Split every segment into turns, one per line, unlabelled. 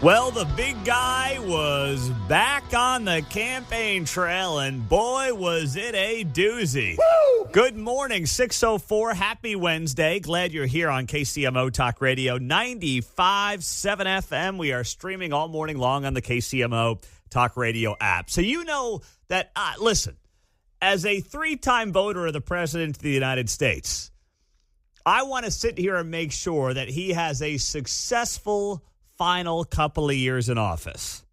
Well, the big guy was back on the campaign trail, and boy, was it a doozy. Woo! Good morning, 6:04. Happy Wednesday. Glad you're here on KCMO Talk Radio 95.7 FM. We are streaming all morning long on the KCMO Talk Radio app. So you know that, listen, as a three-time voter of the President of the United States, I want to sit here and make sure that he has a successful final couple of years in office.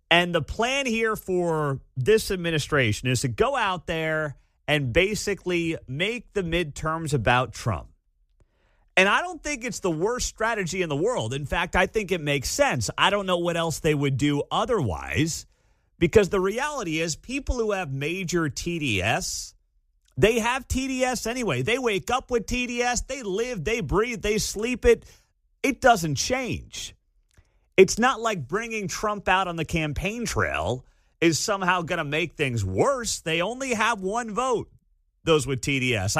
And the plan here for this administration is to go out there and basically make the midterms about Trump. And I don't think it's the worst strategy in the world. In fact, I think it makes sense. I don't know what else they would do otherwise, because the reality is people who have major TDS, they have TDS anyway. They wake up with TDS. They live, they breathe, they sleep it. It doesn't change. It's not like bringing Trump out on the campaign trail is somehow going to make things worse. They only have one vote, those with TDS.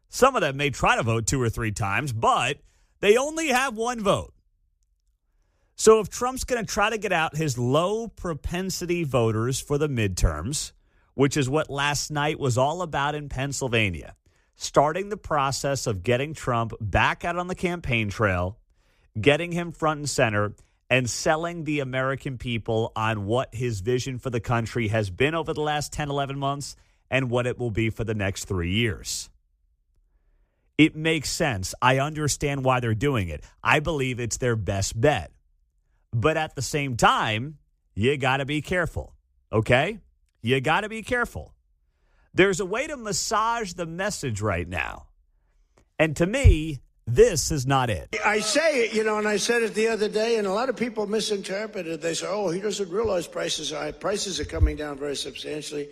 Some of them may try to vote 2 or 3 times, but they only have one vote. So if Trump's going to try to get out his low propensity voters for the midterms, which is what last night was all about in Pennsylvania, starting the process of getting Trump back out on the campaign trail, getting him front and center, and selling the American people on what his vision for the country has been over the last 10, 11 months and what it will be for the next 3 years. It makes sense. I understand why they're doing it. I believe it's their best bet. But at the same time, you got to be careful, okay? You got to be careful. There's a way to massage the message right now. And to me, this is not it.
I say it, and I said it the other day, and a lot of people misinterpret it. They say, oh, he doesn't realize prices are high. Prices are coming down very substantially.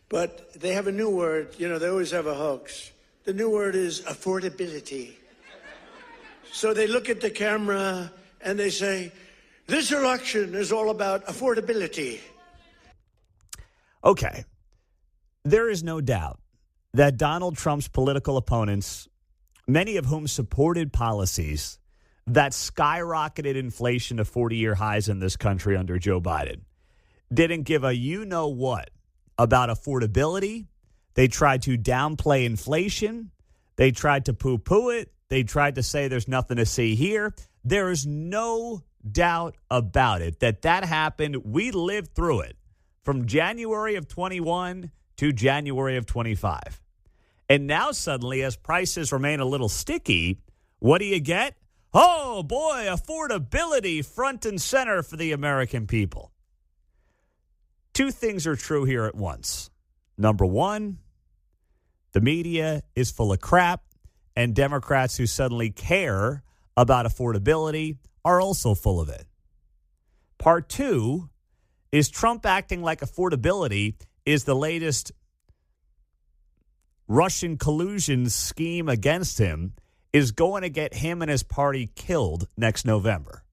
But they have a new word. They always have a hoax. The new word is affordability. So they look at the camera and they say, this election is all about affordability.
Okay. There is no doubt that Donald Trump's political opponents, many of whom supported policies that skyrocketed inflation to 40-year highs in this country under Joe Biden, didn't give a you-know-what about affordability. They tried to downplay inflation. They tried to poo-poo it. They tried to say there's nothing to see here. There is no doubt about it that happened. We lived through it from January of 21 to January of 25. And now suddenly, as prices remain a little sticky, what do you get? Oh, boy, affordability front and center for the American people. 2 things are true here at once. Number one, the media is full of crap, and Democrats who suddenly care about affordability are also full of it. Part 2 is Trump acting like affordability is the latest Russian collusion scheme against him is going to get him and his party killed next November.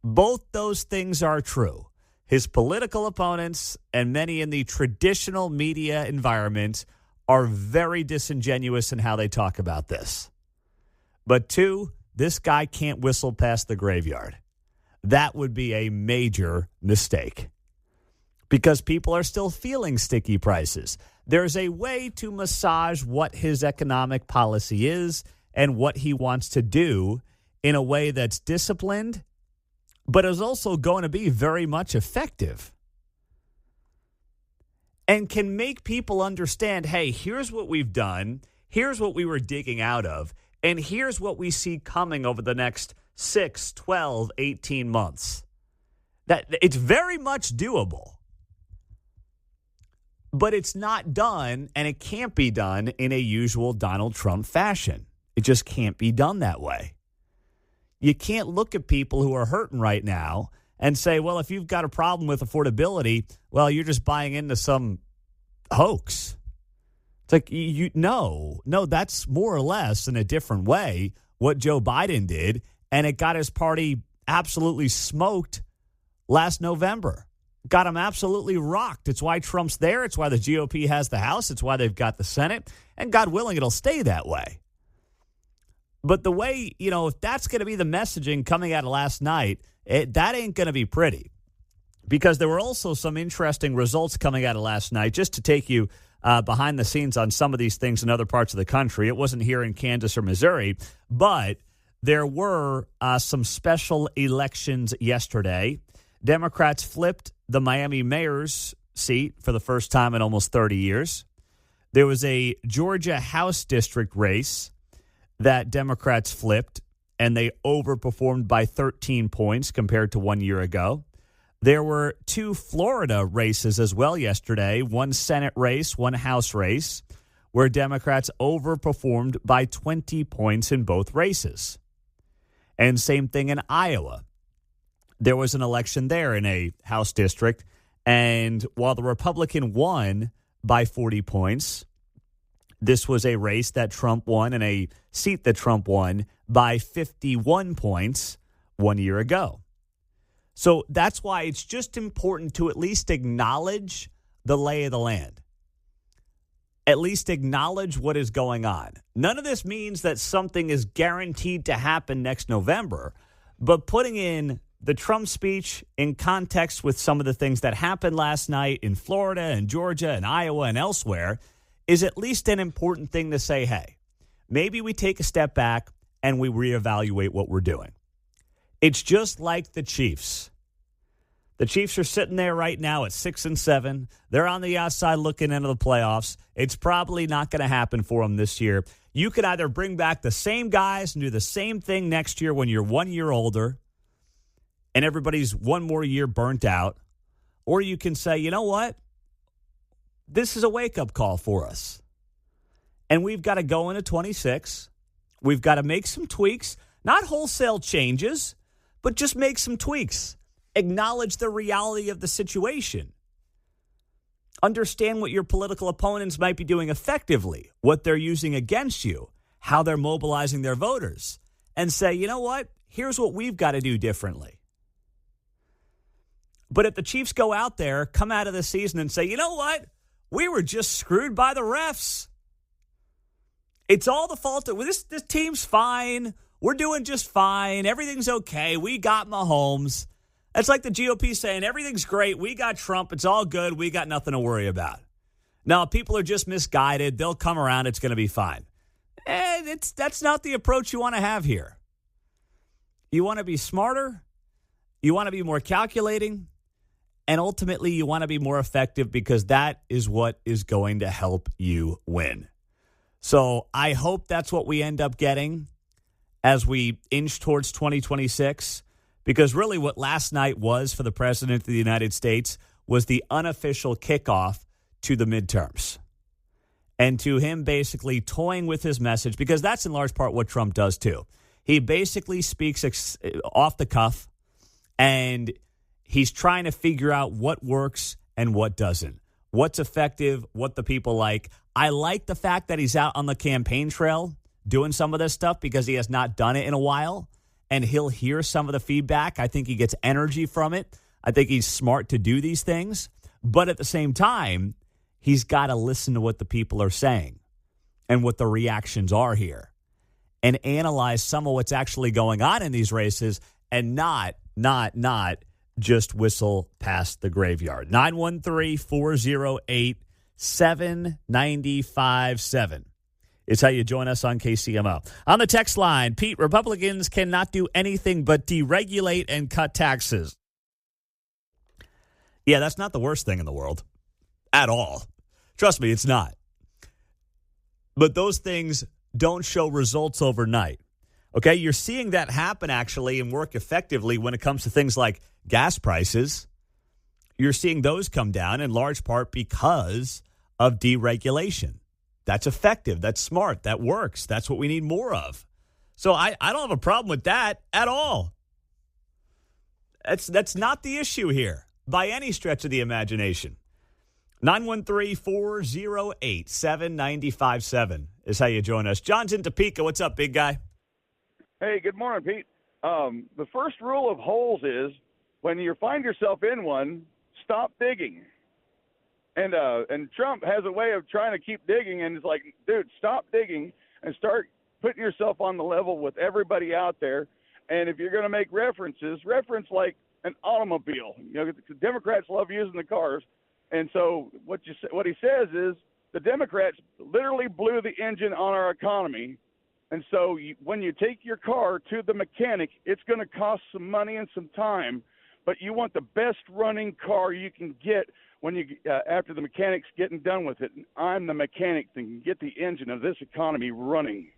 Both those things are true. His political opponents and many in the traditional media environment are very disingenuous in how they talk about this. But 2, this guy can't whistle past the graveyard. That would be a major mistake, because people are still feeling sticky prices. There's a way to massage what his economic policy is and what he wants to do in a way that's disciplined, but is also going to be very much effective and can make people understand, hey, here's what we've done, here's what we were digging out of, and here's what we see coming over the next 6, 12, 18 months. That it's very much doable. But it's not done, and it can't be done in a usual Donald Trump fashion. It just can't be done that way. You can't look at people who are hurting right now and say, well, if you've got a problem with affordability, well, you're just buying into some hoax. It's like, no, that's more or less in a different way what Joe Biden did, and it got his party absolutely smoked last November. Got him absolutely rocked. It's why Trump's there. It's why the GOP has the House. It's why they've got the Senate. And God willing, it'll stay that way. But the way, if that's going to be the messaging coming out of last night, that ain't going to be pretty. Because there were also some interesting results coming out of last night, just to take you behind the scenes on some of these things in other parts of the country. It wasn't here in Kansas or Missouri, but there were some special elections yesterday. Democrats flipped the Miami mayor's seat for the first time in almost 30 years. There was a Georgia House district race that Democrats flipped, and they overperformed by 13 points compared to 1 year ago. There were 2 Florida races as well yesterday, one Senate race, one House race, where Democrats overperformed by 20 points in both races. And same thing in Iowa. There was an election there in a House district, and while the Republican won by 40 points, this was a race that Trump won and a seat that Trump won by 51 points 1 year ago. So that's why it's just important to at least acknowledge the lay of the land. At least acknowledge what is going on. None of this means that something is guaranteed to happen next November, but putting in the Trump speech in context with some of the things that happened last night in Florida and Georgia and Iowa and elsewhere is at least an important thing to say, hey, maybe we take a step back and we reevaluate what we're doing. It's just like the Chiefs. The Chiefs are sitting there right now at 6-7. They're on the outside looking into the playoffs. It's probably not going to happen for them this year. You could either bring back the same guys and do the same thing next year when you're 1 year older and everybody's one more year burnt out, or you can say, you know what? This is a wake-up call for us. And we've got to go into 26. We've got to make some tweaks, not wholesale changes, but just make some tweaks. Acknowledge the reality of the situation. Understand what your political opponents might be doing effectively, what they're using against you, how they're mobilizing their voters, and say, you know what? Here's what we've got to do differently. But if the Chiefs go out there, come out of the season and say, you know what? We were just screwed by the refs. It's all the fault of this team's fine. We're doing just fine. Everything's okay. We got Mahomes. It's like the GOP saying everything's great. We got Trump. It's all good. We got nothing to worry about. No, people are just misguided. They'll come around. It's going to be fine. And that's not the approach you want to have here. You want to be smarter. You want to be more calculating. And ultimately, you want to be more effective because that is what is going to help you win. So I hope that's what we end up getting as we inch towards 2026. Because really what last night was for the President of the United States was the unofficial kickoff to the midterms. And to him basically toying with his message, because that's in large part what Trump does too. He basically speaks off the cuff, and he's trying to figure out what works and what doesn't, what's effective, what the people like. I like the fact that he's out on the campaign trail doing some of this stuff because he has not done it in a while. And he'll hear some of the feedback. I think he gets energy from it. I think he's smart to do these things. But at the same time, he's got to listen to what the people are saying and what the reactions are here and analyze some of what's actually going on in these races and not just whistle past the graveyard. 913-408-7957. Is how you join us on KCMO. On the text line, Pete, Republicans cannot do anything but deregulate and cut taxes. Yeah, that's not the worst thing in the world. At all. Trust me, it's not. But those things don't show results overnight. Okay, you're seeing that happen actually and work effectively when it comes to things like gas prices. You're seeing those come down in large part because of deregulation. That's effective. That's smart. That works. That's what we need more of. So I don't have a problem with that at all. That's not the issue here by any stretch of the imagination. 913-408-7957 is how you join us. John's in Topeka. What's up, big guy?
Hey, good morning, Pete. The first rule of holes is when you find yourself in one, stop digging. And Trump has a way of trying to keep digging, and it's like, dude, stop digging and start putting yourself on the level with everybody out there. And if you're going to make references, reference like an automobile. The Democrats love using the cars. And so what he says is the Democrats literally blew the engine on our economy. And so when you take your car to the mechanic, it's going to cost some money and some time. But you want the best running car you can get when you after the mechanic's getting done with it. And I'm the mechanic that can get the engine of this economy running.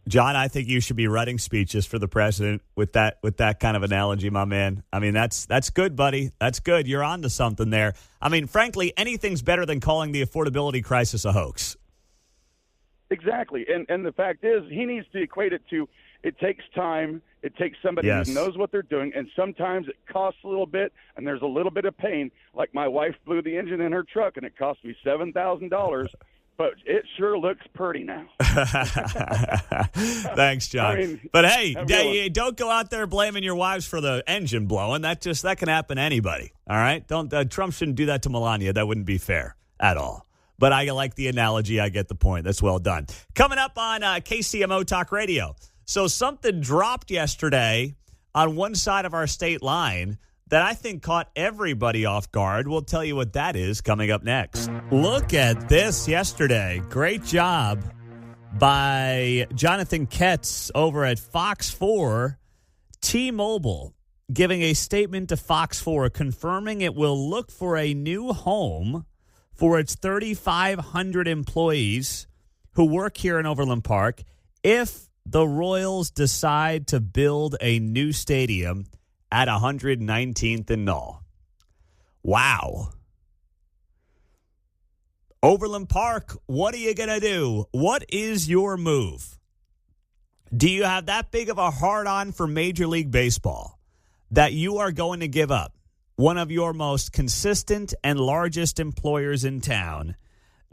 John, I think you should be writing speeches for the president with that kind of analogy, my man. I mean, that's good, buddy. That's good. You're on to something there. I mean, frankly, anything's better than calling the affordability crisis a hoax.
Exactly. And the fact is, he needs to equate it to it takes time. It takes somebody who knows what they're doing, and sometimes it costs a little bit, and there's a little bit of pain. Like my wife blew the engine in her truck, and it cost me $7,000. But it sure looks pretty now.
Thanks, John. But hey, don't go out there blaming your wives for the engine blowing. That can happen to anybody. All right, Trump shouldn't do that to Melania. That wouldn't be fair at all. But I like the analogy. I get the point. That's well done. Coming up on KCMO Talk Radio. So something dropped yesterday on one side of our state line that I think caught everybody off guard. We'll tell you what that is coming up next. Look at this yesterday. Great job by Jonathan Ketz over at Fox 4. T-Mobile giving a statement to Fox 4 confirming it will look for a new home for its 3,500 employees who work here in Overland Park if the Royals decide to build a new stadium at 119th and Null. Wow. Overland Park, what are you going to do? What is your move? Do you have that big of a hard-on for Major League Baseball that you are going to give up one of your most consistent and largest employers in town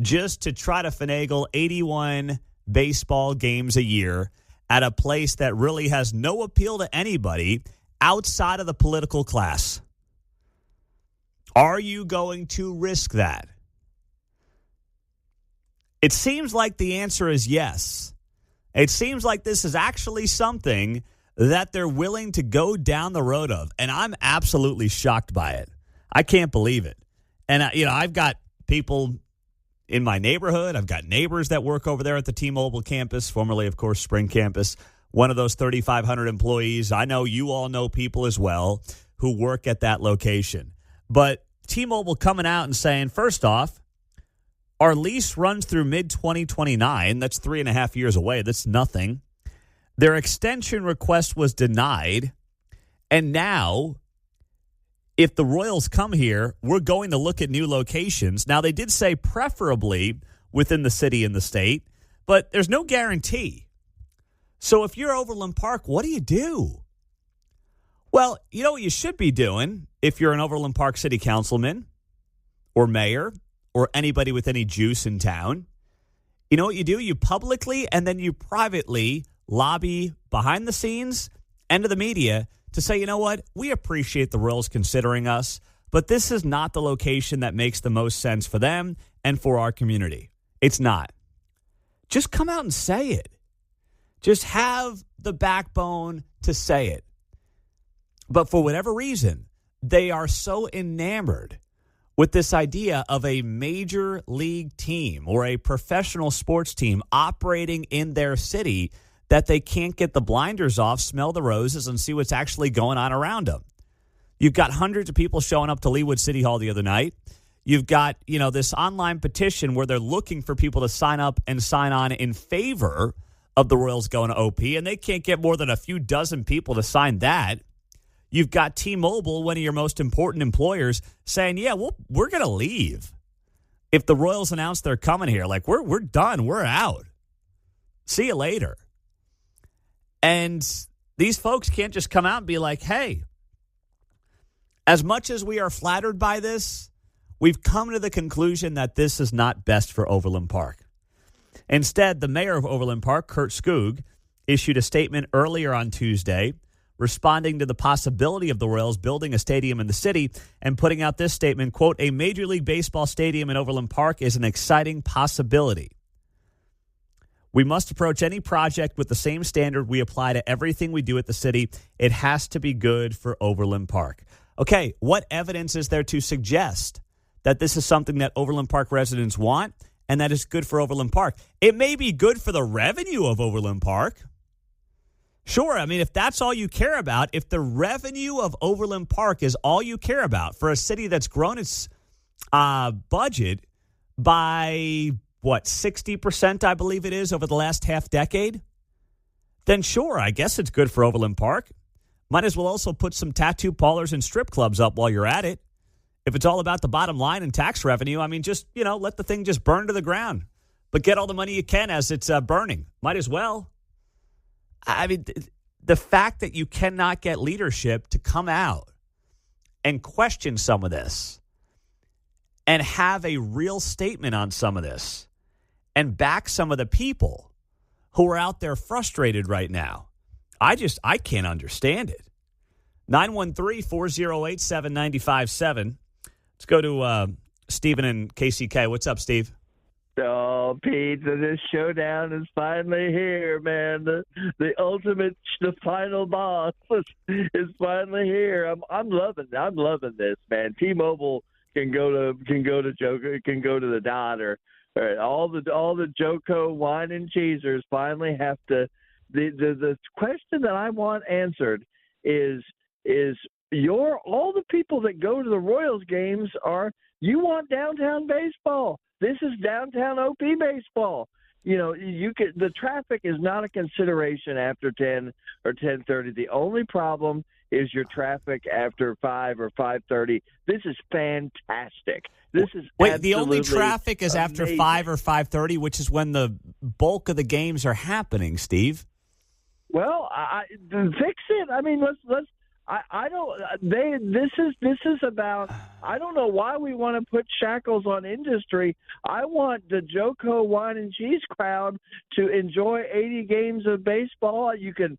just to try to finagle 81 baseball games a year at a place that really has no appeal to anybody outside of the political class? Are you going to risk that? It seems like the answer is yes. It seems like this is actually something that they're willing to go down the road of, and I'm absolutely shocked by it. I can't believe it. And, I've got people in my neighborhood. I've got neighbors that work over there at the T-Mobile campus, formerly, of course, Spring Campus, one of those 3,500 employees. I know you all know people as well who work at that location. But T-Mobile coming out and saying, first off, our lease runs through mid-2029. That's 3.5 years away. That's nothing. Their extension request was denied. And now, if the Royals come here, we're going to look at new locations. Now, they did say preferably within the city and the state, but there's no guarantee. So if you're Overland Park, what do you do? Well, you know what you should be doing if you're an Overland Park city councilman or mayor or anybody with any juice in town. You know what you do? You publicly and then you privately lobby behind the scenes and to the media to say, you know what, we appreciate the Royals considering us, but this is not the location that makes the most sense for them and for our community. It's not. Just come out and say it. Just have the backbone to say it. But for whatever reason, they are so enamored with this idea of a major league team or a professional sports team operating in their city that they can't get the blinders off, smell the roses, and see what's actually going on around them. You've got hundreds of people showing up to Leawood City Hall the other night. You've got, this online petition where they're looking for people to sign up and sign on in favor of the Royals going to OP, and they can't get more than a few dozen people to sign that. You've got T-Mobile, one of your most important employers, saying, yeah, we're going to leave if the Royals announce they're coming here. Like, we're done. We're out. See you later. And these folks can't just come out and be like, hey, as much as we are flattered by this, we've come to the conclusion that this is not best for Overland Park. Instead, the mayor of Overland Park, Kurt Skoog, issued a statement earlier on Tuesday responding to the possibility of the Royals building a stadium in the city and putting out this statement, quote, a Major League Baseball stadium in Overland Park is an exciting possibility. We must approach any project with the same standard we apply to everything we do at the city. It has to be good for Overland Park. Okay, what evidence is there to suggest that this is something that Overland Park residents want and that is good for Overland Park? It may be good for the revenue of Overland Park. Sure, I mean, if that's all you care about, if the revenue of Overland Park is all you care about for a city that's grown its budget by, 60%, I believe it is, over the last half decade, then sure, I guess it's good for Overland Park. Might as well also put some tattoo parlors and strip clubs up while you're at it. If it's all about the bottom line and tax revenue, I mean, just, let the thing just burn to the ground. But get all the money you can as it's burning. Might as well. I mean, the fact that you cannot get leadership to come out and question some of this and have a real statement on some of this and back some of the people who are out there frustrated right now, I can't understand it. 913-408-7957. Let's go to Stephen in KCK. What's up, Steve?
Oh, Pete, this showdown is finally here, man. The ultimate, the final boss is finally here. I'm loving this, man. T-Mobile can go to Joker, can go to the dot, or all the Joco wine and cheesers finally have to. The question that I want answered is all the people that go to the Royals games you want downtown baseball. This is downtown OP baseball. The traffic is not a consideration after 10 or 10:30. The only problem is your traffic after 5 or 5:30. This is fantastic. This is
the only traffic is after 5 or 5:30, which is when the bulk of the games are happening, Steve.
Well, fix it. I mean, let's. I don't. This is about. I don't know why we want to put shackles on industry. I want the Joco wine and cheese crowd to enjoy 80 games of baseball. You can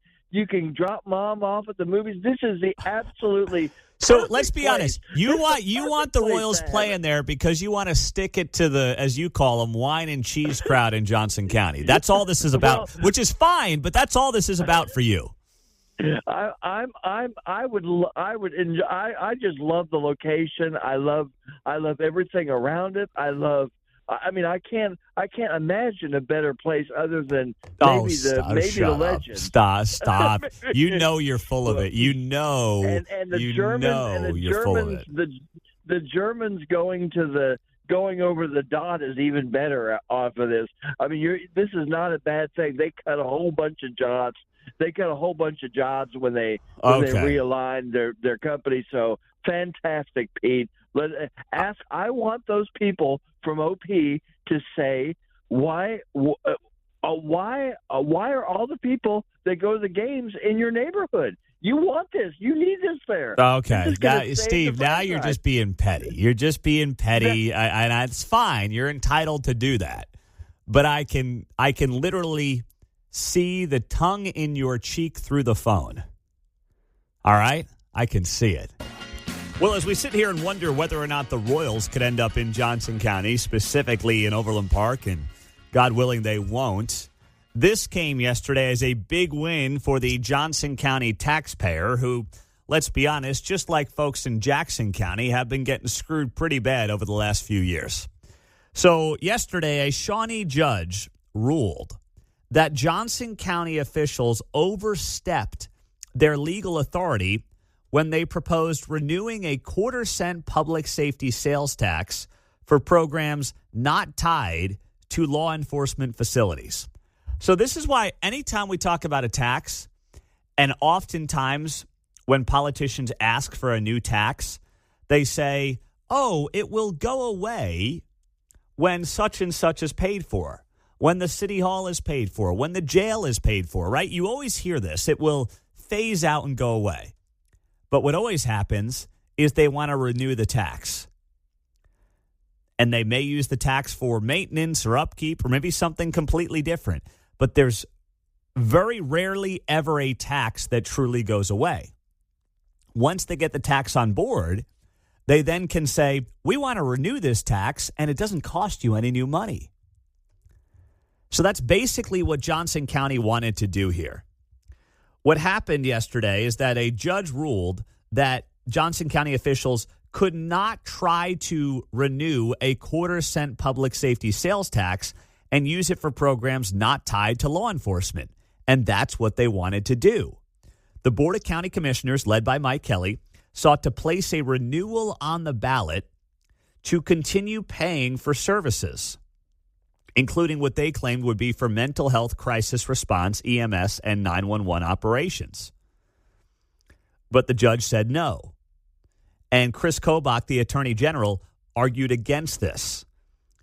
drop mom off at the movies. This is the absolutely.
So let's be honest. You want the Royals playing there because you want to stick it to the, as you call them, wine and cheese crowd in Johnson County. That's all this is about, which is fine. But that's all this is about for you.
I just love the location. I love everything around it. I can't imagine a better place other than maybe the legend.
Stop. You're full of it.
And the Germans, the Germans going over the dot is even better off of this. I mean, this is not a bad thing. They cut a whole bunch of jobs. They cut a whole bunch of jobs when they realigned their company. So fantastic, Pete. I want those people from OP to say why are all the people that go to the games in your neighborhood? You want this. You need this there.
Okay, Steve. Now you're just being petty. You're just being petty, and it's fine. You're entitled to do that. But I can literally see the tongue in your cheek through the phone. All right? I can see it. Well, as we sit here and wonder whether or not the Royals could end up in Johnson County, specifically in Overland Park, and God willing they won't, this came yesterday as a big win for the Johnson County taxpayer who, let's be honest, just like folks in Jackson County, have been getting screwed pretty bad over the last few years. So yesterday, a Shawnee judge ruled that Johnson County officials overstepped their legal authority when they proposed renewing a 1/4-cent public safety sales tax for programs not tied to law enforcement facilities. So this is why anytime we talk about a tax, and oftentimes when politicians ask for a new tax, they say, oh, it will go away when such and such is paid for, when the city hall is paid for, when the jail is paid for, right? You always hear this. It will phase out and go away. But what always happens is they want to renew the tax. And they may use the tax for maintenance or upkeep or maybe something completely different. But there's very rarely ever a tax that truly goes away. Once they get the tax on board, they then can say, we want to renew this tax and it doesn't cost you any new money. So that's basically what Johnson County wanted to do here. What happened yesterday is that a judge ruled that Johnson County officials could not try to renew a quarter-cent public safety sales tax and use it for programs not tied to law enforcement. And that's what they wanted to do. The Board of County Commissioners, led by Mike Kelly, sought to place a renewal on the ballot to continue paying for services, including what they claimed would be for mental health crisis response, EMS, and 911 operations. But the judge said no. And Chris Kobach, the Attorney General, argued against this.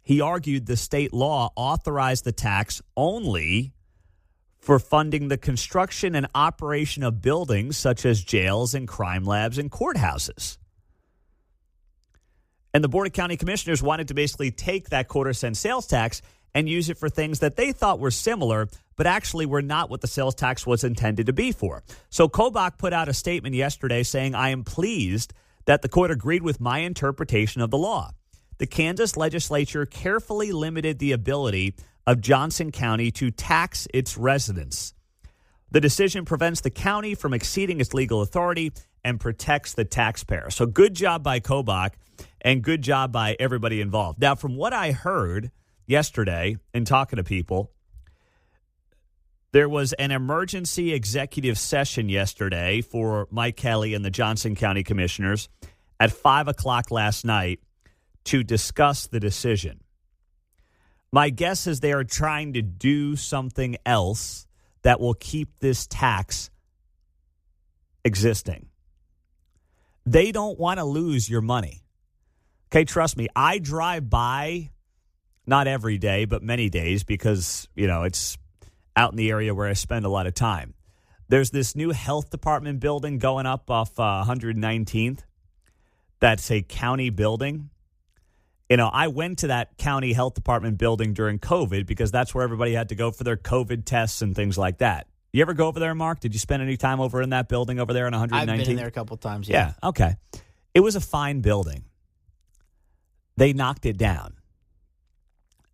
He argued the state law authorized the tax only for funding the construction and operation of buildings such as jails and crime labs and courthouses. And the Board of County Commissioners wanted to basically take that quarter-cent sales tax and use it for things that they thought were similar, but actually were not what the sales tax was intended to be for. So Kobach put out a statement yesterday saying, "I am pleased that the court agreed with my interpretation of the law. The Kansas legislature carefully limited the ability of Johnson County to tax its residents. The decision prevents the county from exceeding its legal authority and protects the taxpayer." So good job by Kobach and good job by everybody involved. Now, from what I heard yesterday in talking to people, there was an emergency executive session yesterday for Mike Kelly and the Johnson County Commissioners at 5 o'clock last night to discuss the decision. My guess is they are trying to do something else that will keep this tax existing. They don't want to lose your money. Okay, trust me, I drive by, not every day, but many days because, it's out in the area where I spend a lot of time. There's this new health department building going up off 119th. That's a county building. I went to that county health department building during COVID because that's where everybody had to go for their COVID tests and things like that. You ever go over there, Mark? Did you spend any time over in that building over there on 119th?
I've been in there a couple times, yeah.
Yeah, okay. It was a fine building. They knocked it down.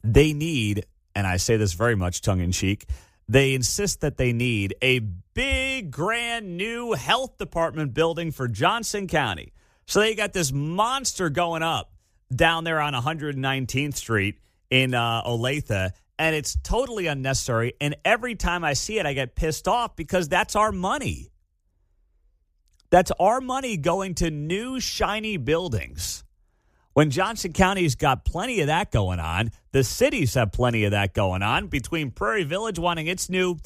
They need, and I say this very much tongue-in-cheek, they insist that they need a big, grand new health department building for Johnson County. So they got this monster going up down there on 119th Street in Olathe, and it's totally unnecessary. And every time I see it, I get pissed off because that's our money. That's our money going to new, shiny buildings. When Johnson County's got plenty of that going on, the cities have plenty of that going on. Between Prairie Village wanting its new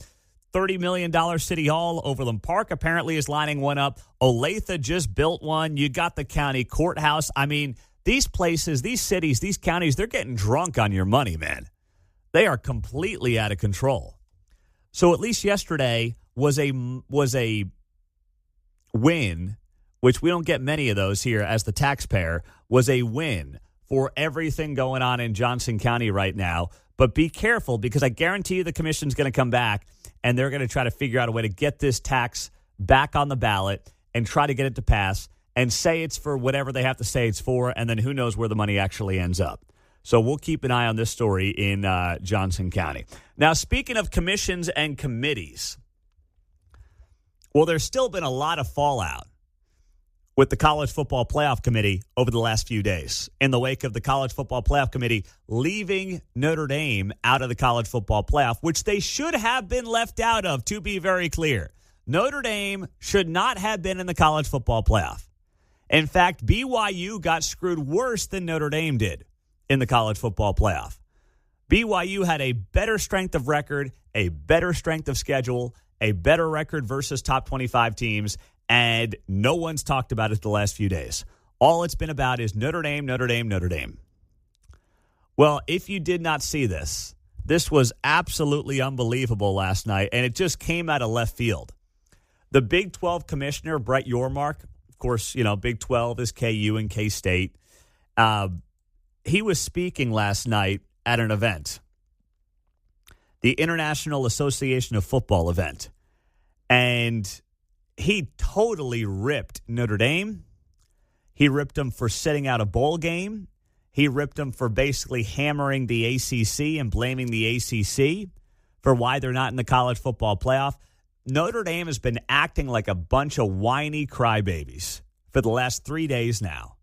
$30 million city hall, Overland Park apparently is lining one up. Olathe just built one. You got the county courthouse. I mean, these places, these cities, these counties, they're getting drunk on your money, man. They are completely out of control. So at least yesterday was a win, which we don't get many of those here as the taxpayer, was a win for everything going on in Johnson County right now. But be careful because I guarantee you the commission's going to come back and they're going to try to figure out a way to get this tax back on the ballot and try to get it to pass and say it's for whatever they have to say it's for, and then who knows where the money actually ends up. So we'll keep an eye on this story in Johnson County. Now, speaking of commissions and committees, well, there's still been a lot of fallout with the College Football Playoff Committee over the last few days in the wake of the College Football Playoff Committee leaving Notre Dame out of the College Football Playoff, which they should have been left out of, to be very clear. Notre Dame should not have been in the College Football Playoff. In fact, BYU got screwed worse than Notre Dame did in the College Football Playoff. BYU had a better strength of record, a better strength of schedule, a better record versus top 25 teams, and no one's talked about it the last few days. All it's been about is Notre Dame, Notre Dame, Notre Dame. Well, if you did not see this, this was absolutely unbelievable last night, and it just came out of left field. The Big 12 commissioner, Brett Yormark, of course, Big 12 is KU and K-State. He was speaking last night at an event, the International Association of Football event, and he totally ripped Notre Dame. He ripped them for setting out a bowl game. He ripped them for basically hammering the ACC and blaming the ACC for why they're not in the college football playoff. Notre Dame has been acting like a bunch of whiny crybabies for the last 3 days now.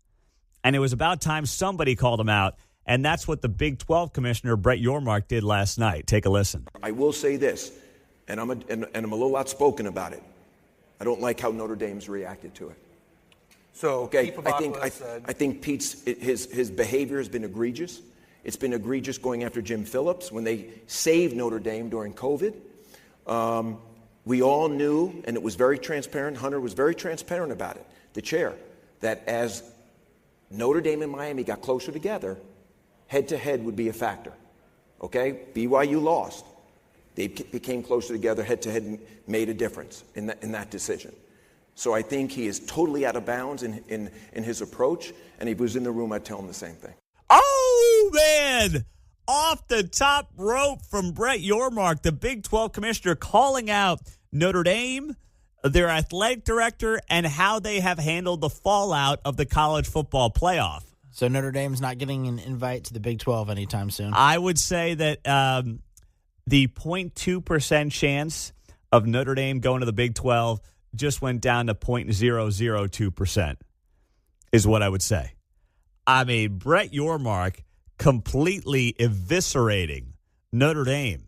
And it was about time somebody called them out, and that's what the Big 12 commissioner, Brett Yormark, did last night. Take a listen.
I will say this, and I'm a little outspoken about it. I don't like how Notre Dame's reacted to it.
So
Okay,
Pete
I think Pete's his behavior has been egregious. It's been egregious going after Jim Phillips when they saved Notre Dame during COVID. We all knew, and it was very transparent. Hunter was very transparent about it, the chair, that as Notre Dame and Miami got closer together, head-to-head would be a factor. Okay? BYU lost. They became closer together. Head-to-head made a difference in that decision. So I think he is totally out of bounds in his approach, and if he was in the room, I'd tell him the same thing.
Oh, man! Off the top rope from Brett Yormark, the Big 12 commissioner, calling out Notre Dame, their athletic director, and how they have handled the fallout of the college football playoff.
So Notre Dame's not getting an invite to the Big 12 anytime soon?
I would say that the 0.2% chance of Notre Dame going to the Big 12 just went down to 0.002% is what I would say. I mean, Brett Yormark completely eviscerating Notre Dame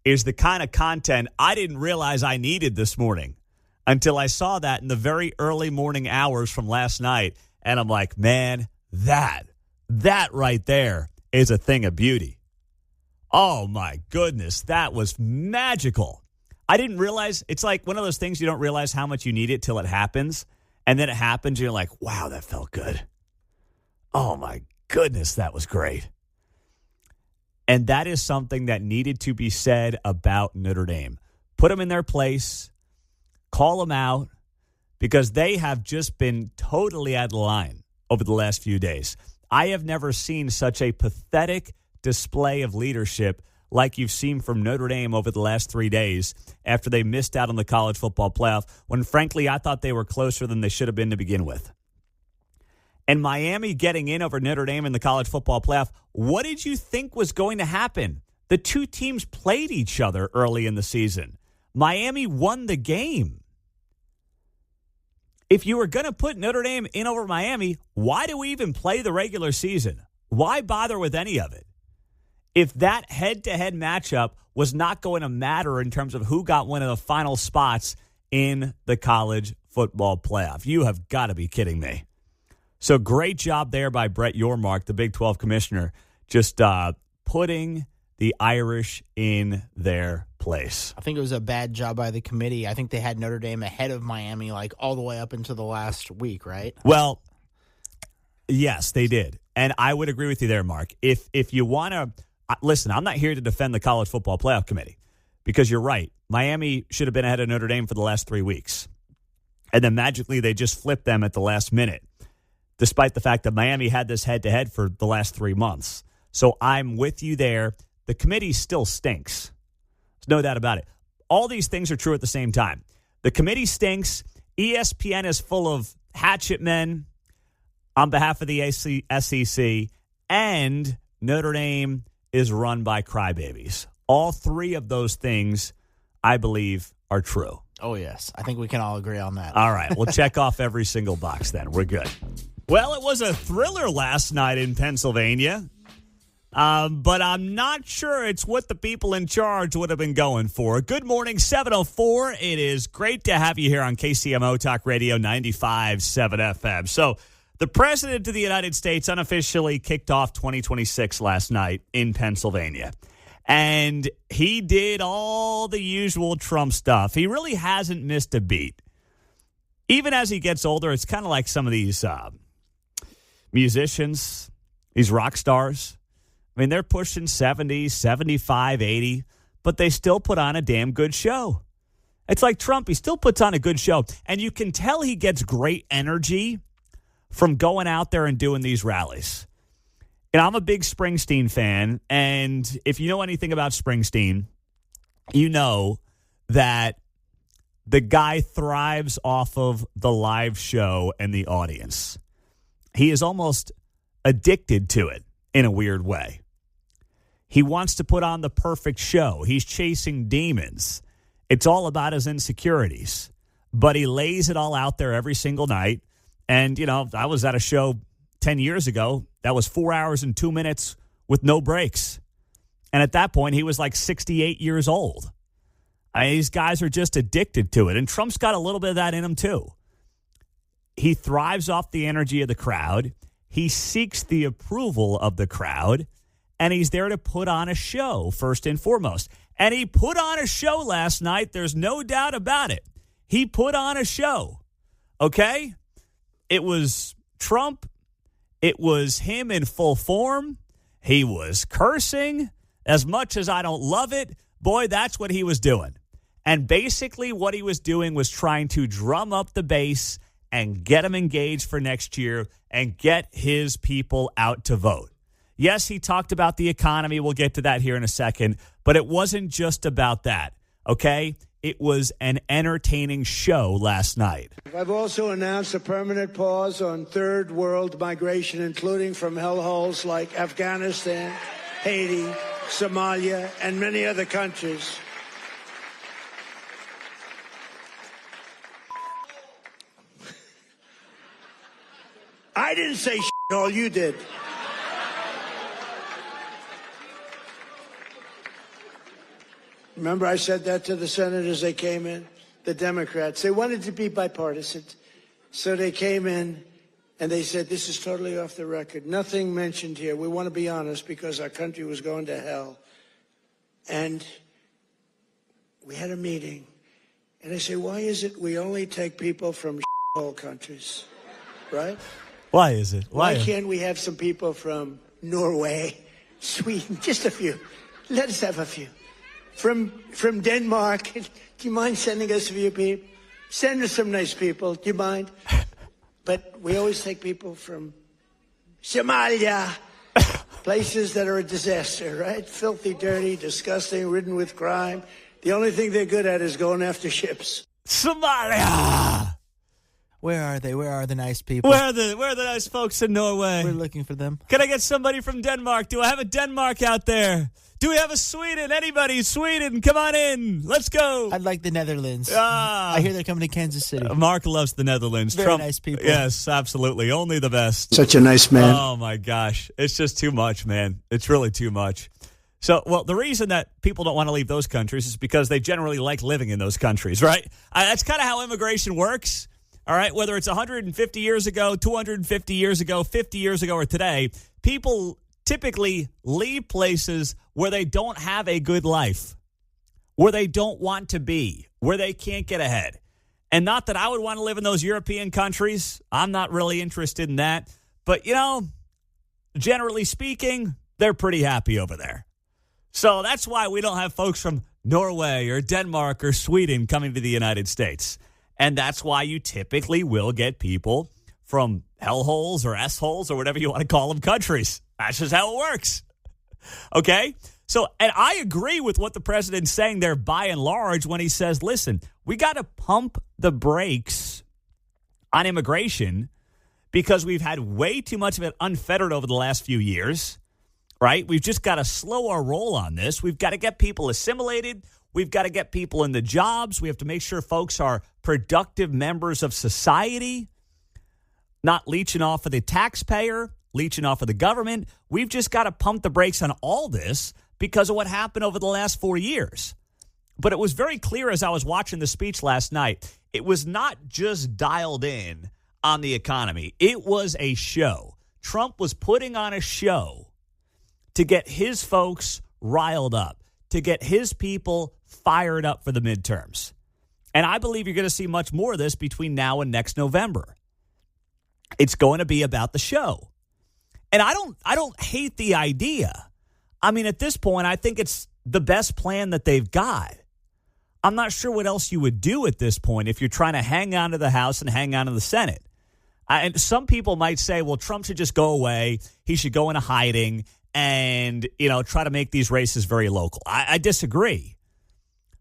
is the kind of content I didn't realize I needed this morning until I saw that in the very early morning hours from last night. And I'm like, man, that right there is a thing of beauty. Oh, my goodness, that was magical. I didn't realize. It's like one of those things you don't realize how much you need it till it happens. And then it happens, and you're like, wow, that felt good. Oh, my goodness, that was great. And that is something that needed to be said about Notre Dame. Put them in their place, call them out, because they have just been totally out of line over the last few days. I have never seen such a pathetic display of leadership like you've seen from Notre Dame over the last 3 days after they missed out on the college football playoff, when, frankly, I thought they were closer than they should have been to begin with. And Miami getting in over Notre Dame in the college football playoff, what did you think was going to happen? The two teams played each other early in the season. Miami won the game. If you were going to put Notre Dame in over Miami, why do we even play the regular season? Why bother with any of it? If that head-to-head matchup was not going to matter in terms of who got one of the final spots in the college football playoff, you have got to be kidding me. So great job there by Brett Yormark, the Big 12 commissioner, just putting the Irish in their place.
I think it was a bad job by the committee. I think they had Notre Dame ahead of Miami like all the way up into the last week, right?
Well, yes, they did. And I would agree with you there, Mark. If you want to listen, I'm not here to defend the college football playoff committee because you're right. Miami should have been ahead of Notre Dame for the last 3 weeks. And then magically they just flipped them at the last minute, despite the fact that Miami had this head-to-head for the last 3 months. So I'm with you there. The committee still stinks. There's no doubt about it. All these things are true at the same time. The committee stinks. ESPN is full of hatchet men on behalf of the SEC, and Notre Dame is run by crybabies. All three of those things, I believe, are true.
Oh, yes. I think we can all agree on that.
All right. We'll check off every single box then. We're good. Well, it was a thriller last night in Pennsylvania, but I'm not sure it's what the people in charge would have been going for. Good morning, 7:04. It is great to have you here on KCMO Talk Radio 95.7 FM. So the President of the United States unofficially kicked off 2026 last night in Pennsylvania. And he did all the usual Trump stuff. He really hasn't missed a beat. Even as he gets older, it's kind of like some of these musicians, these rock stars. I mean, they're pushing 70, 75, 80, but they still put on a damn good show. It's like Trump. He still puts on a good show. And you can tell he gets great energy from going out there and doing these rallies. And I'm a big Springsteen fan, and if you know anything about Springsteen, you know that the guy thrives off of the live show and the audience. He is almost addicted to it in a weird way. He wants to put on the perfect show. He's chasing demons. It's all about his insecurities. But he lays it all out there every single night. And, you know, I was at a show 10 years ago that was 4 hours and 2 minutes with no breaks. And at that point, he was like 68 years old. These guys are just addicted to it. And Trump's got a little bit of that in him, too. He thrives off the energy of the crowd. He seeks the approval of the crowd. And he's there to put on a show, first and foremost. And he put on a show last night. There's no doubt about it. He put on a show. Okay? It was Trump. It was him in full form. He was cursing. As much as I don't love it, boy, that's what he was doing. And basically what he was doing was trying to drum up the base and get him engaged for next year and get his people out to vote. Yes, he talked about the economy. We'll get to that here in a second. But it wasn't just about that, okay? It was an entertaining show last night.
I've also announced a permanent pause on third world migration, including from hellholes like Afghanistan, Haiti, Somalia, and many other countries. I didn't say shit, all you did. Remember I said that to the senators, they came in, the Democrats. They wanted to be bipartisan. So they came in and they said, this is totally off the record. Nothing mentioned here. We want to be honest because our country was going to hell. And we had a meeting. And I say, why is it we only take people from shithole countries, right?
Why is it?
Why can't we have some people from Norway, Sweden, just a few? Let us have a few. From Denmark, do you mind sending us a few people? Send us some nice people, do you mind? But we always take people from Somalia, places that are a disaster, right? Filthy, dirty, disgusting, ridden with crime. The only thing they're good at is going after ships.
Somalia!
Where are they? Where are the nice people?
Where are the nice folks in Norway?
We're looking for them.
Can I get somebody from Denmark? Do I have a Denmark out there? Do we have a Sweden? Anybody? Sweden, come on in. Let's go.
I'd like the Netherlands. I hear they're coming to Kansas City.
Mark loves the Netherlands.
Very
Trump,
nice people.
Yes, absolutely. Only the best.
Such a nice man.
Oh, my gosh. It's just too much, man. It's really too much. So, well, the reason that people don't want to leave those countries is because they generally like living in those countries, right? That's kind of how immigration works, all right? Whether it's 150 years ago, 250 years ago, 50 years ago, or today, people typically leave places where they don't have a good life, where they don't want to be, where they can't get ahead. And not that I would want to live in those European countries. I'm not really interested in that. But, you know, generally speaking, they're pretty happy over there. So that's why we don't have folks from Norway or Denmark or Sweden coming to the United States. And that's why you typically will get people from hellholes or S-holes or whatever you want to call them countries. That's just how it works. Okay? So, and I agree with what the president's saying there by and large when he says, listen, we got to pump the brakes on immigration because we've had way too much of it unfettered over the last few years, right? We've just got to slow our roll on this. We've got to get people assimilated. We've got to get people in the jobs. We have to make sure folks are productive members of society, not leeching off of the taxpayer, leeching off of the government. We've just got to pump the brakes on all this because of what happened over the last 4 years. But it was very clear as I was watching the speech last night, it was not just dialed in on the economy. It was a show. Trump was putting on a show to get his folks riled up, to get his people fired up for the midterms. And I believe you're going to see much more of this between now and next November. It's going to be about the show. And I don't hate the idea. I mean, at this point, I think it's the best plan that they've got. I'm not sure what else you would do at this point if you're trying to hang on to the House and hang on to the Senate. And some people might say, well, Trump should just go away. He should go into hiding and, try to make these races very local. I disagree.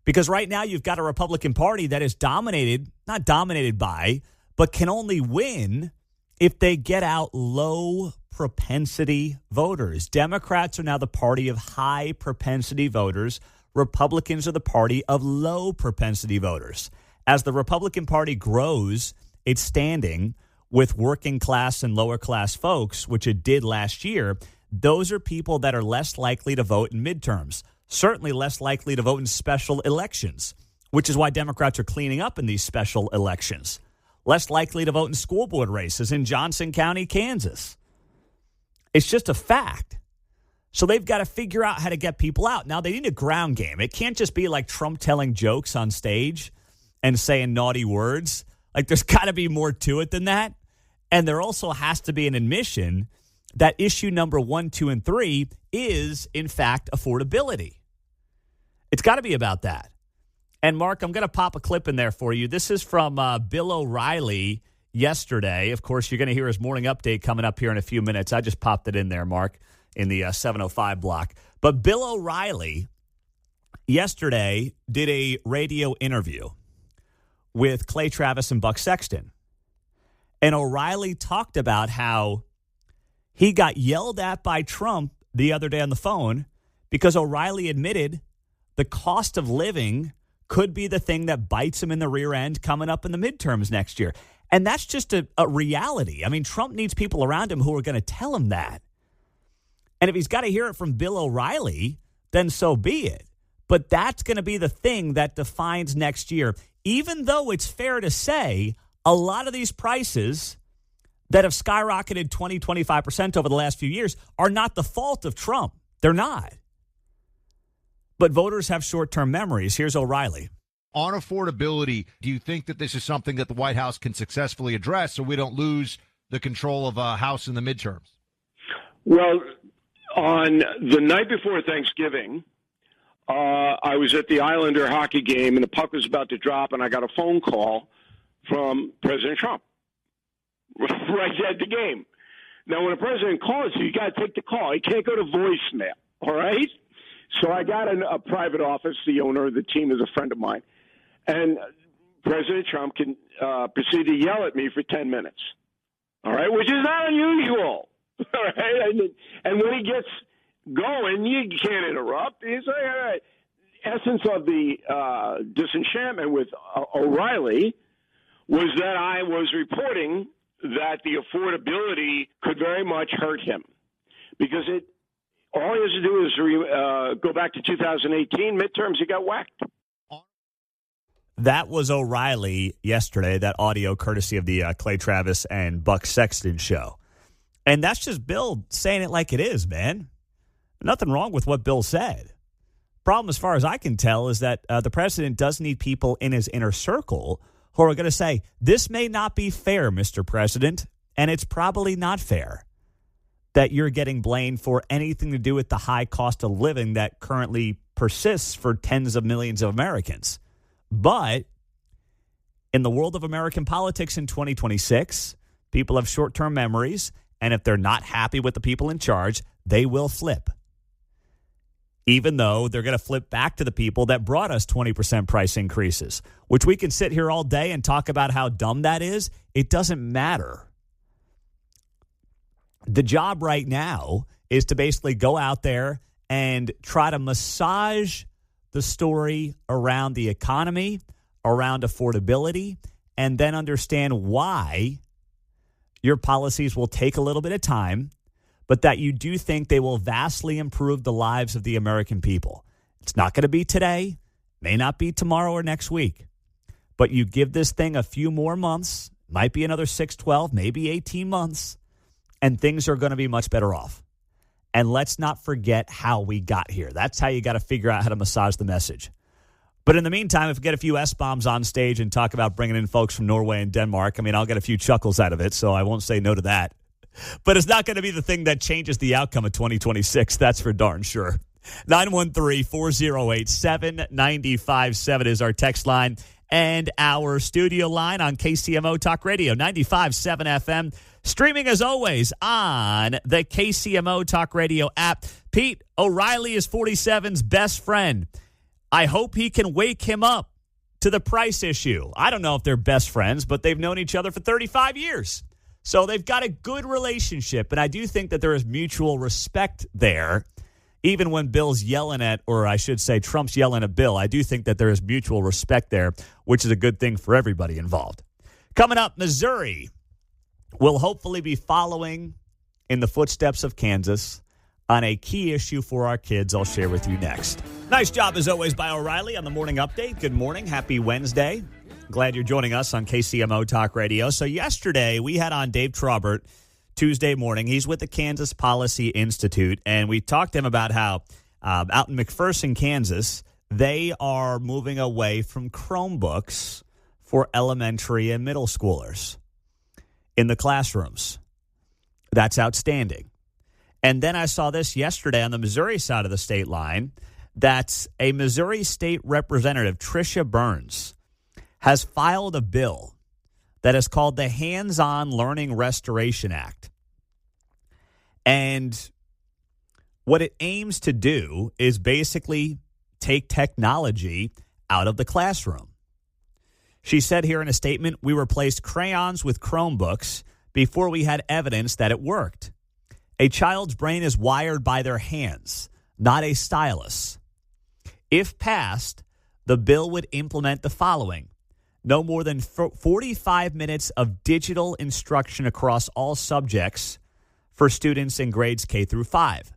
Because right now you've got a Republican Party that is not dominated by, but can only win if they get out low propensity voters. Democrats are now the party of high propensity voters. Republicans are the party of low propensity voters. As the Republican Party grows its standing with working class and lower class folks, which it did last year, those are people that are less likely to vote in midterms, certainly less likely to vote in special elections, which is why Democrats are cleaning up in these special elections. Less likely to vote in school board races in Johnson County, Kansas. It's just a fact. So they've got to figure out how to get people out. Now, they need a ground game. It can't just be like Trump telling jokes on stage and saying naughty words. Like, there's got to be more to it than that. And there also has to be an admission that issue number 1, 2, and 3 is, in fact, affordability. It's got to be about that. And, Mark, I'm going to pop a clip in there for you. This is from Bill O'Reilly yesterday. Of course, you're going to hear his morning update coming up here in a few minutes. I just popped it in there, Mark, in the 7:05 block. But Bill O'Reilly yesterday did a radio interview with Clay Travis and Buck Sexton. And O'Reilly talked about how he got yelled at by Trump the other day on the phone because O'Reilly admitted the cost of living could be the thing that bites him in the rear end coming up in the midterms next year. And that's just a reality. I mean, Trump needs people around him who are going to tell him that. And if he's got to hear it from Bill O'Reilly, then so be it. But that's going to be the thing that defines next year, even though it's fair to say a lot of these prices that have skyrocketed 20, 25% over the last few years are not the fault of Trump. They're not. But voters have short-term memories. Here's O'Reilly.
On affordability, do you think that this is something that the White House can successfully address so we don't lose the control of a House in the midterms?
Well, on the night before Thanksgiving, I was at the Islander hockey game, and the puck was about to drop, and I got a phone call from President Trump right at the game. Now, when a president calls you, you got to take the call. He can't go to voicemail, all right? So I got a private office. The owner of the team is a friend of mine. And President Trump can proceed to yell at me for 10 minutes, all right, which is not unusual, all right? And when he gets going, you can't interrupt. He's like, all right. Essence of the disenchantment with O'Reilly was that I was reporting that the affordability could very much hurt him because all he has to do is go back to 2018 midterms. He got whacked.
That was O'Reilly yesterday, that audio courtesy of the Clay Travis and Buck Sexton show. And that's just Bill saying it like it is, man. Nothing wrong with what Bill said. Problem, as far as I can tell, is that the president does need people in his inner circle who are going to say, this may not be fair, Mr. President, and it's probably not fair that you're getting blamed for anything to do with the high cost of living that currently persists for tens of millions of Americans. But in the world of American politics in 2026, people have short-term memories, and if they're not happy with the people in charge, they will flip. Even though they're going to flip back to the people that brought us 20% price increases, which we can sit here all day and talk about how dumb that is. It doesn't matter. The job right now is to basically go out there and try to massage the story around the economy, around affordability, and then understand why your policies will take a little bit of time, but that you do think they will vastly improve the lives of the American people. It's not going to be today, may not be tomorrow or next week, but you give this thing a few more months, might be another 6, 12, maybe 18 months, and things are going to be much better off. And let's not forget how we got here. That's how you got to figure out how to massage the message. But in the meantime, if we get a few S-bombs on stage and talk about bringing in folks from Norway and Denmark, I mean, I'll get a few chuckles out of it, so I won't say no to that. But it's not going to be the thing that changes the outcome of 2026. That's for darn sure. 913-408-7957 is our text line and our studio line on KCMO Talk Radio, 95.7 FM. Streaming, as always, on the KCMO Talk Radio app. Pete, O'Reilly is 47's best friend. I hope he can wake him up to the price issue. I don't know if they're best friends, but they've known each other for 35 years. So they've got a good relationship, and I do think that there is mutual respect there. Even when Bill's yelling at, or I should say Trump's yelling at Bill, I do think that there is mutual respect there, which is a good thing for everybody involved. Coming up, Missouri will hopefully be following in the footsteps of Kansas on a key issue for our kids I'll share with you next. Nice job, as always, by O'Reilly on the morning update. Good morning. Happy Wednesday. Glad you're joining us on KCMO Talk Radio. So yesterday, we had on Dave Traubert Tuesday morning. He's with the Kansas Policy Institute, and we talked to him about how out in McPherson, Kansas, they are moving away from Chromebooks for elementary and middle schoolers in the classrooms. That's outstanding. And then I saw this yesterday on the Missouri side of the state line, that a Missouri state representative, Tricia Burns, has filed a bill that is called the Hands-On Learning Restoration Act. And what it aims to do is basically take technology out of the classroom. She said here in a statement, we replaced crayons with Chromebooks before we had evidence that it worked. A child's brain is wired by their hands, not a stylus. If passed, the bill would implement the following: no more than 45 minutes of digital instruction across all subjects for students in grades K through 5.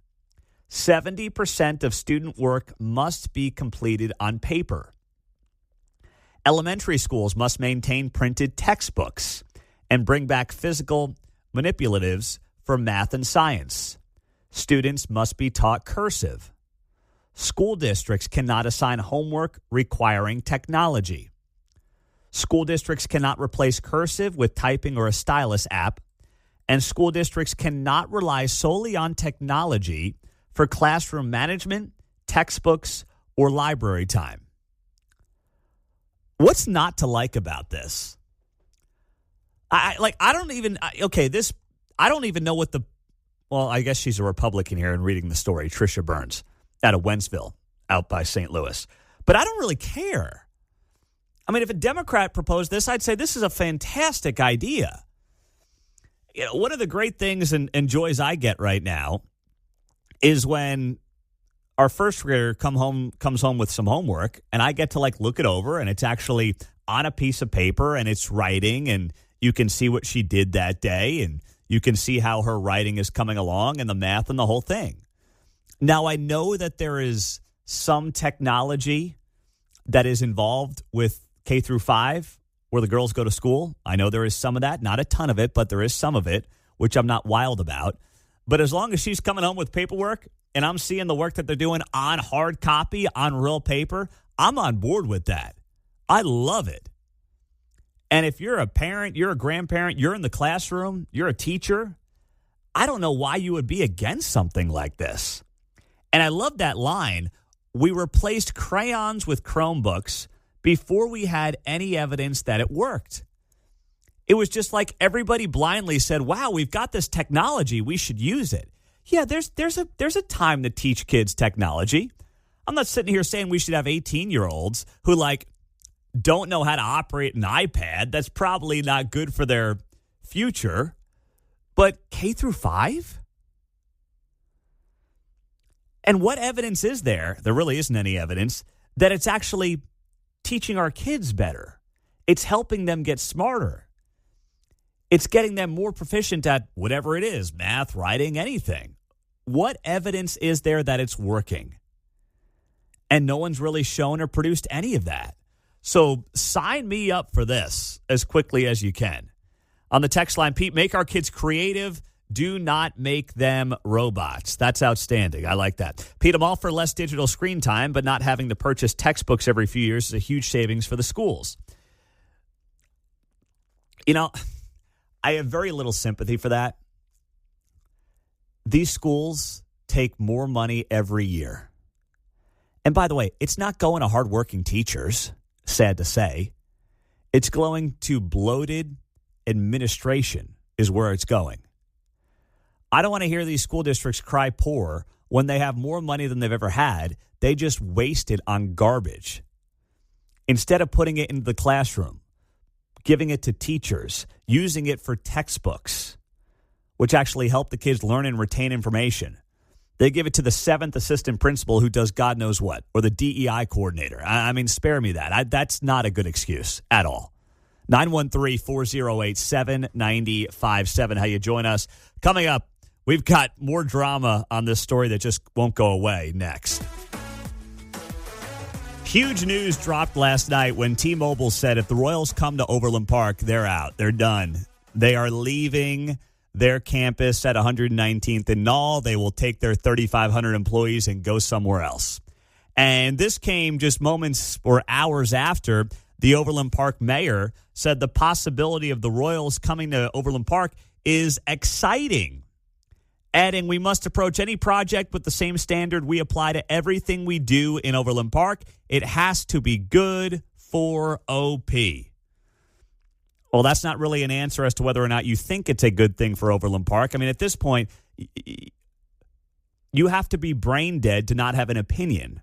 70% of student work must be completed on paper. Elementary schools must maintain printed textbooks and bring back physical manipulatives for math and science. Students must be taught cursive. School districts cannot assign homework requiring technology. School districts cannot replace cursive with typing or a stylus app, and school districts cannot rely solely on technology for classroom management, textbooks, or library time. What's not to like about this? I don't even know what the, well, I guess she's a Republican here and reading the story, Tricia Burns, out of Wentzville, out by St. Louis. But I don't really care. I mean, if a Democrat proposed this, I'd say this is a fantastic idea. You know, one of the great things and joys I get right now is when our first grader comes home with some homework, and I get to look it over, and it's actually on a piece of paper, and it's writing, and you can see what she did that day, and you can see how her writing is coming along, and the math and the whole thing. Now, I know that there is some technology that is involved with K through 5 where the girls go to school. I know there is some of that, not a ton of it, but there is some of it, which I'm not wild about. But as long as she's coming home with paperwork and I'm seeing the work that they're doing on hard copy, on real paper, I'm on board with that. I love it. And if you're a parent, you're a grandparent, you're in the classroom, you're a teacher, I don't know why you would be against something like this. And I love that line. We replaced crayons with Chromebooks before we had any evidence that it worked. It was just like everybody blindly said, wow, we've got this technology, we should use it. Yeah, there's a time to teach kids technology. I'm not sitting here saying we should have 18-year-olds who don't know how to operate an iPad. That's probably not good for their future. But K through 5? And what evidence is there? There really isn't any evidence that it's actually teaching our kids better. It's helping them get smarter. It's getting them more proficient at whatever it is, math, writing, anything. What evidence is there that it's working? And no one's really shown or produced any of that. So sign me up for this as quickly as you can. On the text line, Pete, make our kids creative. Do not make them robots. That's outstanding. I like that. Pete, I'm all for less digital screen time, but not having to purchase textbooks every few years is a huge savings for the schools. You know, I have very little sympathy for that. These schools take more money every year. And by the way, it's not going to hardworking teachers, sad to say. It's going to bloated administration is where it's going. I don't want to hear these school districts cry poor when they have more money than they've ever had. They just waste it on garbage. Instead of putting it into the classroom, giving it to teachers, using it for textbooks, which actually help the kids learn and retain information. They give it to the 7th assistant principal who does God knows what, or the DEI coordinator. I mean, spare me that. That's not a good excuse at all. 913-408-7957. How you join us. Coming up, we've got more drama on this story that just won't go away next. Huge news dropped last night when T-Mobile said if the Royals come to Overland Park, they're out. They're done. They are leaving their campus at 119th and Knoll. They will take their 3,500 employees and go somewhere else. And this came just moments or hours after the Overland Park mayor said the possibility of the Royals coming to Overland Park is exciting, adding, we must approach any project with the same standard we apply to everything we do in Overland Park. It has to be good for OP. Well, that's not really an answer as to whether or not you think it's a good thing for Overland Park. I mean, at this point, you have to be brain dead to not have an opinion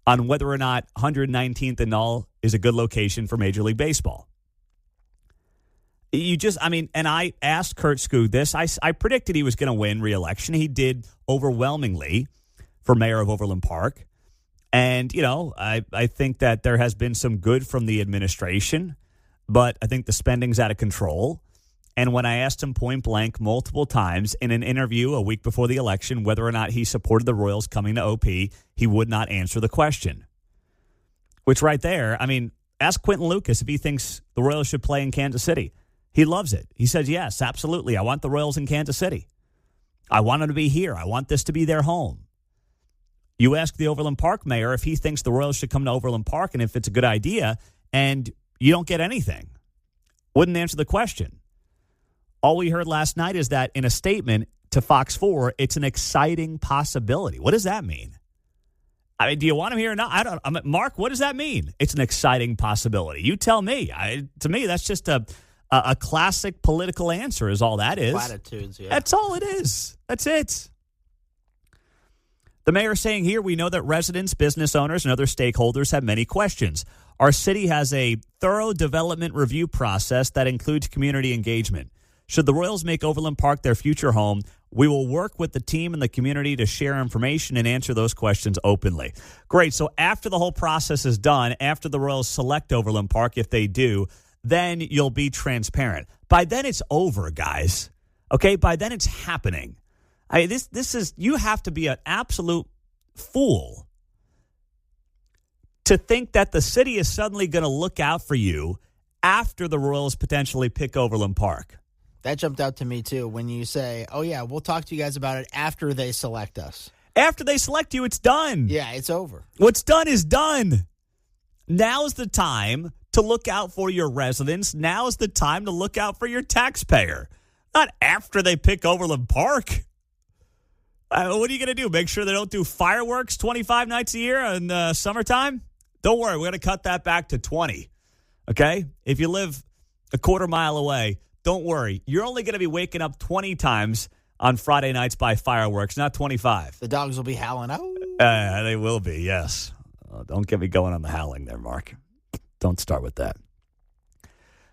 on whether or not 119th and Knoll is a good location for Major League Baseball. And I asked Kurt Skoog this. I predicted he was going to win re-election. He did overwhelmingly for mayor of Overland Park. And, I think that there has been some good from the administration, but I think the spending's out of control. And when I asked him point blank multiple times in an interview a week before the election whether or not he supported the Royals coming to OP, he would not answer the question. Which right there, ask Quentin Lucas if he thinks the Royals should play in Kansas City. He loves it. He says, yes, absolutely. I want the Royals in Kansas City. I want them to be here. I want this to be their home. You ask the Overland Park mayor if he thinks the Royals should come to Overland Park and if it's a good idea, and you don't get anything. Wouldn't answer the question. All we heard last night is that in a statement to Fox 4, it's an exciting possibility. What does that mean? Do you want him here or not? Mark, what does that mean? It's an exciting possibility. You tell me. To me, that's just a classic political answer is all that is.
Platitudes, yeah.
That's all it is. That's it. The mayor saying here, we know that residents, business owners, and other stakeholders have many questions. Our city has a thorough development review process that includes community engagement. Should the Royals make Overland Park their future home, we will work with the team and the community to share information and answer those questions openly. Great. So after the whole process is done, after the Royals select Overland Park, if they do, then you'll be transparent. By then it's over, guys. Okay? By then it's happening. This is, you have to be an absolute fool to think that the city is suddenly going to look out for you after the Royals potentially pick Overland Park.
That jumped out to me, too, when you say, oh, yeah, we'll talk to you guys about it after they select us.
After they select you, it's done.
Yeah, it's over.
What's done is done. Now's the time to look out for your residents. Now's the time to look out for your taxpayer. Not after they pick Overland Park. What are you going to do? Make sure they don't do fireworks 25 nights a year in summertime? Don't worry. We're going to cut that back to 20. Okay? If you live a quarter mile away, don't worry. You're only going to be waking up 20 times on Friday nights by fireworks, not 25.
The dogs will be howling. Oh.
They will be, yes. Don't get me going on the howling there, Mark. Don't start with that.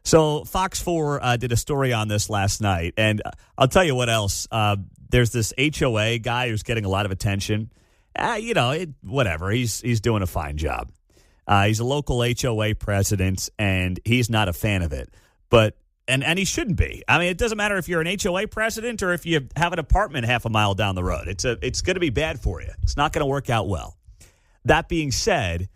So Fox 4 did a story on this last night, and I'll tell you what else. There's this HOA guy who's getting a lot of attention. Whatever. He's doing a fine job. He's a local HOA president, and he's not a fan of it. But and he shouldn't be. It doesn't matter if you're an HOA president or if you have an apartment half a mile down the road. It's going to be bad for you. It's not going to work out well. That being said,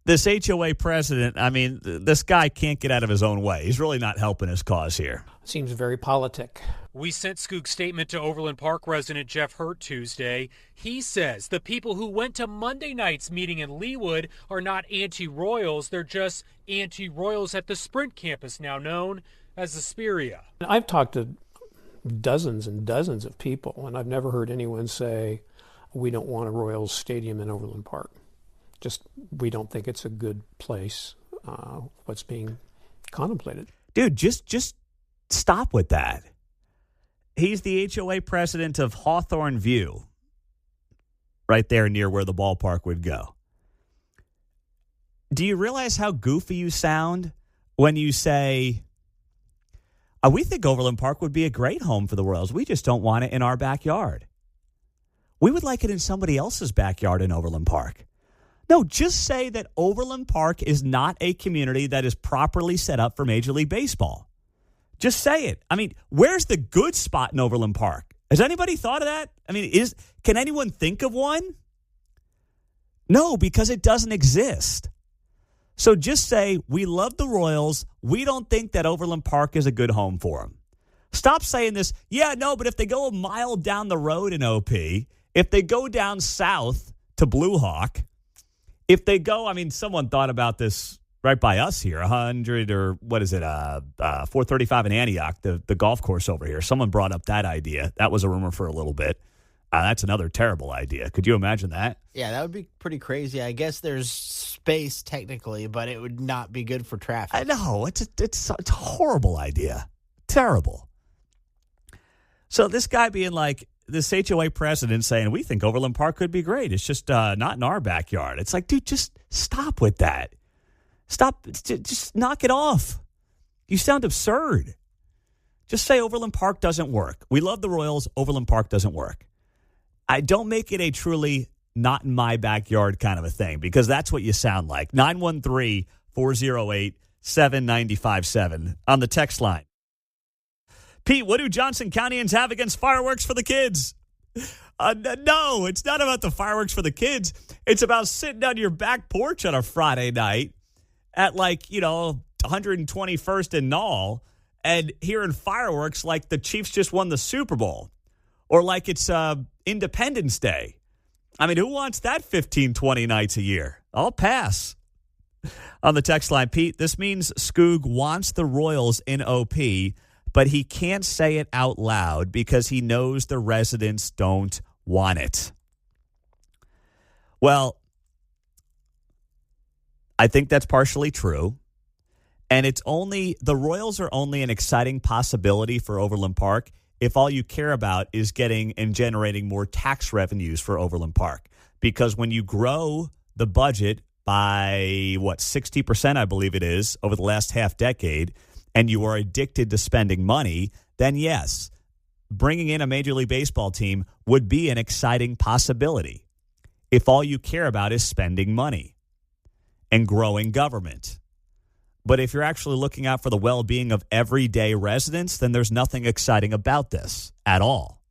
this HOA president, this guy can't get out of his own way. He's really not helping his cause here.
Seems very politic.
We sent Skoog's statement to Overland Park resident Jeff Hurt Tuesday. He says the people who went to Monday night's meeting in Leawood are not anti-Royals. They're just anti-Royals at the Sprint campus, now known as the Speria.
I've talked to dozens and dozens of people, and I've never heard anyone say, we don't want a Royals stadium in Overland Park. Just, we don't think it's a good place, what's being contemplated.
Dude, just stop with that. He's the HOA president of Hawthorne View, right there near where the ballpark would go. Do you realize how goofy you sound when you say We think Overland Park would be a great home for the Royals. We just don't want it in our backyard. We would like it in somebody else's backyard in Overland Park. No, just say that Overland Park is not a community that is properly set up for Major League Baseball. Just say it. I mean, where's the good spot in Overland Park? Has anybody thought of that? I mean, can anyone think of one? No, because it doesn't exist. So just say, we love the Royals. We don't think that Overland Park is a good home for them. Stop saying this. Yeah, no, but if they go a mile down the road in OP, if they go down south to Blue Hawk, if they go, I mean, someone thought about this right by us here, 100 or what is it, 435 in Antioch, the golf course over here. Someone brought up that idea. That was a rumor for a little bit. That's another terrible idea. Could you imagine that?
Yeah, that would be pretty crazy. I guess there's space technically, but it would not be good for traffic.
I know. It's a horrible idea. Terrible. So this guy being like, this HOA president saying, we think Overland Park could be great. It's just not in our backyard. It's like, dude, just stop with that. Stop. Just knock it off. You sound absurd. Just say Overland Park doesn't work. We love the Royals. Overland Park doesn't work. I don't make it a truly not in my backyard kind of a thing, because that's what you sound like. 913-408-7957 on the text line. Pete, what do Johnson Countyans have against fireworks for the kids? No, it's not about the fireworks for the kids. It's about sitting on your back porch on a Friday night at 121st and Knoll and hearing fireworks like the Chiefs just won the Super Bowl or like it's Independence Day. I mean, who wants that 15, 20 nights a year? I'll pass. On the text line, Pete, this means Skoog wants the Royals in OP, but he can't say it out loud because he knows the residents don't want it. Well, I think that's partially true. And the Royals are only an exciting possibility for Overland Park if all you care about is getting and generating more tax revenues for Overland Park. Because when you grow the budget by, 60%, I believe it is, over the last half decade, and you are addicted to spending money, then yes, bringing in a Major League Baseball team would be an exciting possibility if all you care about is spending money and growing government. But if you're actually looking out for the well-being of everyday residents, then there's nothing exciting about this at all.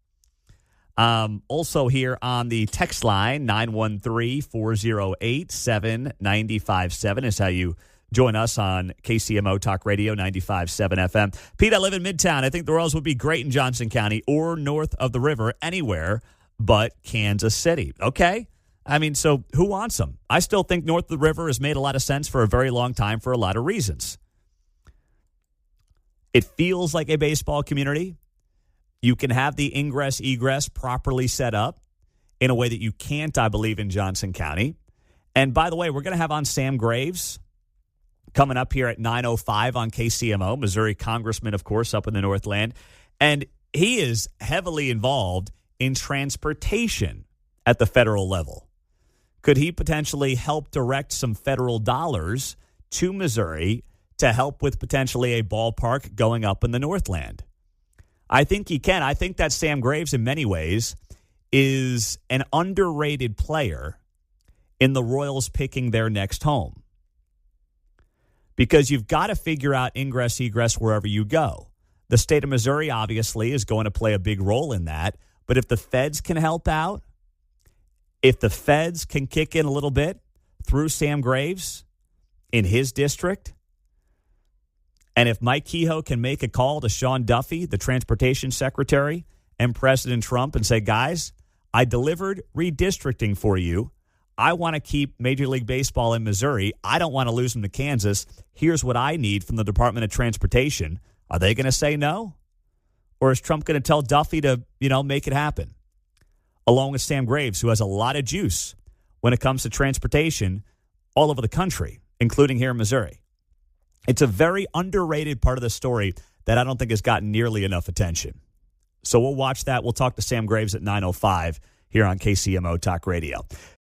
Also here on the text line, 913-408-7957 is how you join us on KCMO Talk Radio 95.7 FM. Pete, I live in Midtown. I think the Royals would be great in Johnson County or north of the river, anywhere but Kansas City. Okay. I mean, so who wants them? I still think north of the river has made a lot of sense for a very long time for a lot of reasons. It feels like a baseball community. You can have the ingress-egress properly set up in a way that you can't, I believe, in Johnson County. And by the way, we're going to have on Sam Graves coming up here at 9:05 on KCMO, Missouri congressman, of course, up in the Northland. And he is heavily involved in transportation at the federal level. Could he potentially help direct some federal dollars to Missouri to help with potentially a ballpark going up in the Northland? I think he can. I think that Sam Graves, in many ways, is an underrated player in the Royals picking their next home. Because you've got to figure out ingress, egress wherever you go. The state of Missouri, obviously, is going to play a big role in that. But if the feds can help out, if the feds can kick in a little bit through Sam Graves in his district, and if Mike Kehoe can make a call to Sean Duffy, the transportation secretary, and President Trump and say, guys, I delivered redistricting for you. I want to keep Major League Baseball in Missouri. I don't want to lose them to Kansas. Here's what I need from the Department of Transportation. Are they going to say no? Or is Trump going to tell Duffy to, make it happen? Along with Sam Graves, who has a lot of juice when it comes to transportation all over the country, including here in Missouri. It's a very underrated part of the story that I don't think has gotten nearly enough attention. So we'll watch that. We'll talk to Sam Graves at 9:05 here on KCMO Talk Radio.